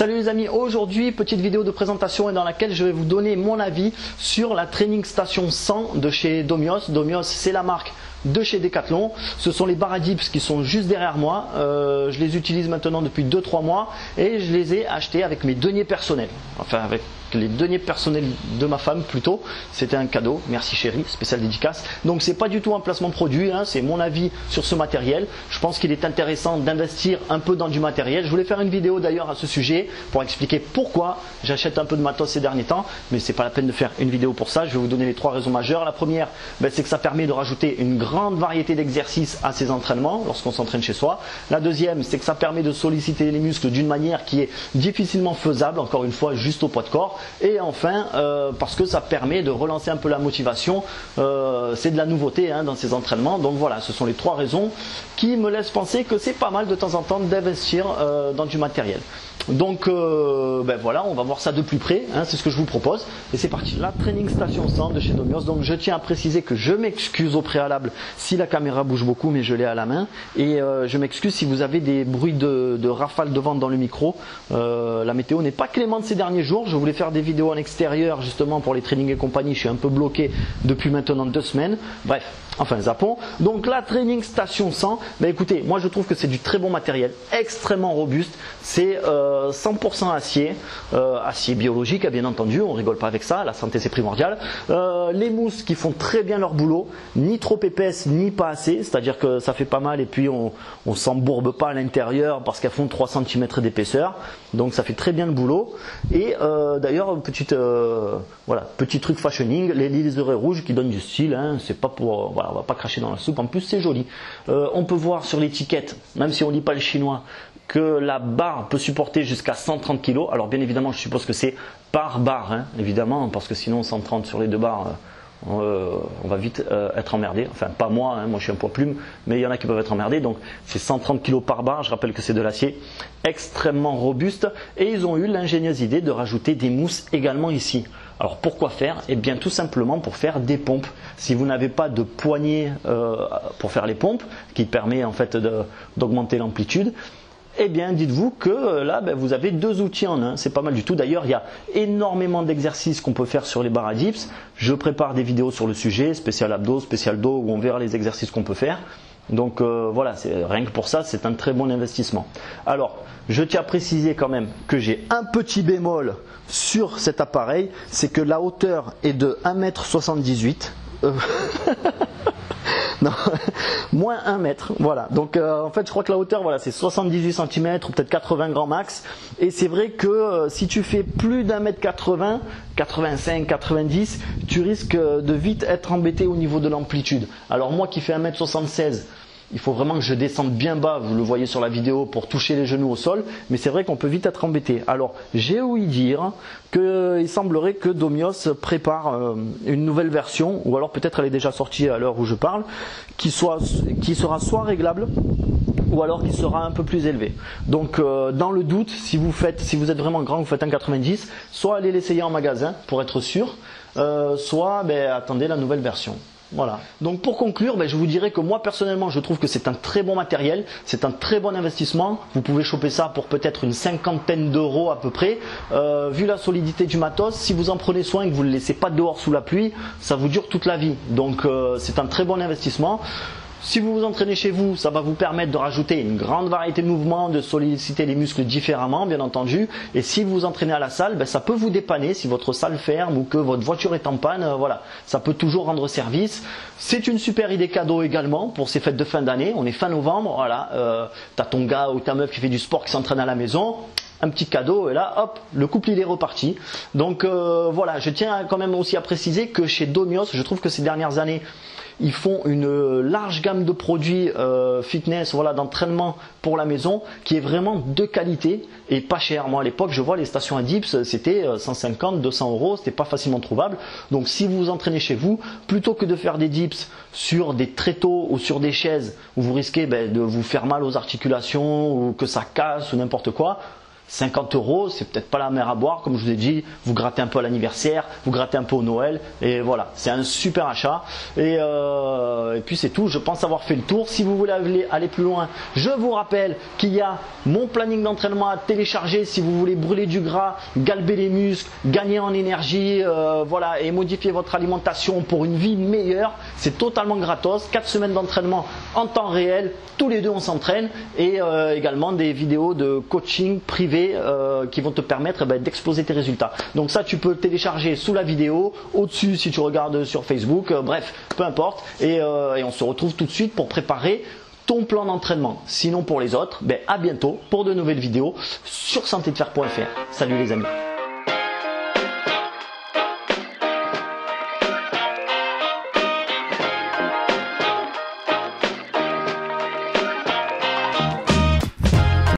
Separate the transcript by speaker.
Speaker 1: Salut les amis, aujourd'hui petite vidéo de présentation dans laquelle je vais vous donner mon avis sur la Training Station 100 de chez Domios. Domios, c'est la marque de chez Decathlon. Ce sont les barres à dips qui sont juste derrière moi. Je les utilise maintenant depuis 2-3 mois et je les ai achetés avec mes deniers personnels. Enfin avec les deniers personnels de ma femme plutôt. C'était un cadeau, merci chérie, spécial dédicace. Donc c'est pas du tout un placement de produit, hein, c'est mon avis sur ce matériel. Je pense qu'il est intéressant d'investir un peu dans du matériel. Je voulais faire une vidéo d'ailleurs à ce sujet pour expliquer pourquoi j'achète un peu de matos ces derniers temps, mais c'est pas la peine de faire une vidéo pour ça. Je vais vous donner les 3 raisons majeures. La première, c'est que ça permet de rajouter une grande variété d'exercices à ses entraînements lorsqu'on s'entraîne chez soi. La deuxième, c'est que ça permet de solliciter les muscles d'une manière qui est difficilement faisable, encore une fois, juste au poids de corps. Et enfin, parce que ça permet de relancer un peu la motivation, c'est de la nouveauté hein, dans ces entraînements. Donc voilà, ce sont les 3 raisons qui me laissent penser que c'est pas mal de temps en temps d'investir dans du matériel. Donc voilà, on va voir ça de plus près, hein, c'est ce que je vous propose. Et c'est parti, la Training Station 100 de chez Domios. Donc je tiens à préciser que je m'excuse au préalable si la caméra bouge beaucoup, mais je l'ai à la main. Et je m'excuse si vous avez des bruits de rafales de vent dans le micro. La météo n'est pas clémente ces derniers jours. Je voulais faire des vidéos en extérieur justement pour les trainings et compagnie. Je suis un peu bloqué depuis maintenant 2 semaines. Bref, enfin zappons. Donc la Training Station 100, écoutez, moi je trouve que c'est du très bon matériel, extrêmement robuste. C'est 100% acier, acier biologique bien entendu, on rigole pas avec ça, la santé c'est primordial. Les mousses qui font très bien leur boulot, ni trop épaisses ni pas assez, c'est-à-dire que ça fait pas mal et puis on s'embourbe pas à l'intérieur parce qu'elles font 3 cm d'épaisseur, donc ça fait très bien le boulot. Et d'ailleurs petit truc fashioning, les liserés rouges qui donnent du style, hein, c'est pas pour, voilà, on va pas cracher dans la soupe, en plus c'est joli. On peut voir sur l'étiquette, même si on lit pas le chinois, que la barre peut supporter jusqu'à 130 kg. Alors bien évidemment, je suppose que c'est par barre, hein, évidemment, parce que sinon 130 sur les 2 barres, on va vite être emmerdé. Enfin, pas moi, hein, moi je suis un poids plume, mais il y en a qui peuvent être emmerdés. Donc c'est 130 kg par barre. Je rappelle que c'est de l'acier extrêmement robuste. Et ils ont eu l'ingénieuse idée de rajouter des mousses également ici. Alors pourquoi faire? Eh bien tout simplement pour faire des pompes. Si vous n'avez pas de poignée pour faire les pompes, qui permet en fait d'augmenter l'amplitude, eh bien dites-vous que là vous avez 2 outils en un, c'est pas mal du tout. D'ailleurs il y a énormément d'exercices qu'on peut faire sur les barres à dips. Je prépare des vidéos sur le sujet, spécial abdos, spécial dos, où on verra les exercices qu'on peut faire. Donc voilà, rien que pour ça c'est un très bon investissement. Alors je tiens à préciser quand même que j'ai un petit bémol sur cet appareil, c'est que la hauteur est de 1,78 m. Non, moins 1 mètre, voilà. Donc en fait je crois que la hauteur c'est 78 cm ou peut-être 80 grand max. Et c'est vrai que si tu fais plus d'1,80 m, 85, 90, tu risques de vite être embêté au niveau de l'amplitude. Alors moi qui fais 1,76 m, il faut vraiment que je descende bien bas, vous le voyez sur la vidéo, pour toucher les genoux au sol, mais c'est vrai qu'on peut vite être embêté. Alors j'ai ouï dire qu'il semblerait que Domios prépare une nouvelle version, ou alors peut-être elle est déjà sortie à l'heure où je parle, qui sera soit réglable, ou alors qui sera un peu plus élevé. Donc dans le doute, si vous êtes vraiment grand, vous faites 1,90 m, soit allez l'essayer en magasin pour être sûr, soit attendez la nouvelle version. Voilà. Donc pour conclure, je vous dirais que moi personnellement je trouve que c'est un très bon matériel, c'est un très bon investissement. Vous pouvez choper ça pour peut-être une 50aine d'euros à peu près. Vu la solidité du matos, si vous en prenez soin et que vous ne le laissez pas dehors sous la pluie, ça vous dure toute la vie. Donc c'est un très bon investissement. Si vous vous entraînez chez vous, ça va vous permettre de rajouter une grande variété de mouvements, de solliciter les muscles différemment, bien entendu. Et si vous vous entraînez à la salle, ça peut vous dépanner si votre salle ferme ou que votre voiture est en panne. Voilà, ça peut toujours rendre service. C'est une super idée cadeau également pour ces fêtes de fin d'année. On est fin novembre, voilà. T'as ton gars ou ta meuf qui fait du sport, qui s'entraîne à la maison. Un petit cadeau et là hop, le couple il est reparti. Donc voilà, je tiens quand même aussi à préciser que chez Domios, je trouve que ces dernières années ils font une large gamme de produits fitness, d'entraînement pour la maison qui est vraiment de qualité et pas cher. Moi à l'époque je vois les stations à dips, c'était 150, 200 euros, c'était pas facilement trouvable. Donc si vous vous entraînez chez vous, plutôt que de faire des dips sur des tréteaux ou sur des chaises où vous risquez de vous faire mal aux articulations ou que ça casse ou n'importe quoi, 50 €, c'est peut-être pas la mer à boire, comme je vous ai dit, vous grattez un peu à l'anniversaire, vous grattez un peu au Noël, et voilà, c'est un super achat. Et puis c'est tout, je pense avoir fait le tour. Si vous voulez aller plus loin, je vous rappelle qu'il y a mon planning d'entraînement à télécharger si vous voulez brûler du gras, galber les muscles, gagner en énergie, voilà, et modifier votre alimentation pour une vie meilleure. C'est totalement gratos, 4 semaines d'entraînement en temps réel, tous les deux on s'entraîne, et également des vidéos de coaching privé qui vont te permettre d'exploser tes résultats. Donc ça, tu peux le télécharger sous la vidéo, au-dessus si tu regardes sur Facebook, bref, peu importe, et on se retrouve tout de suite pour préparer ton plan d'entraînement. Sinon pour les autres, à bientôt pour de nouvelles vidéos sur santédefer.fr. Salut les amis.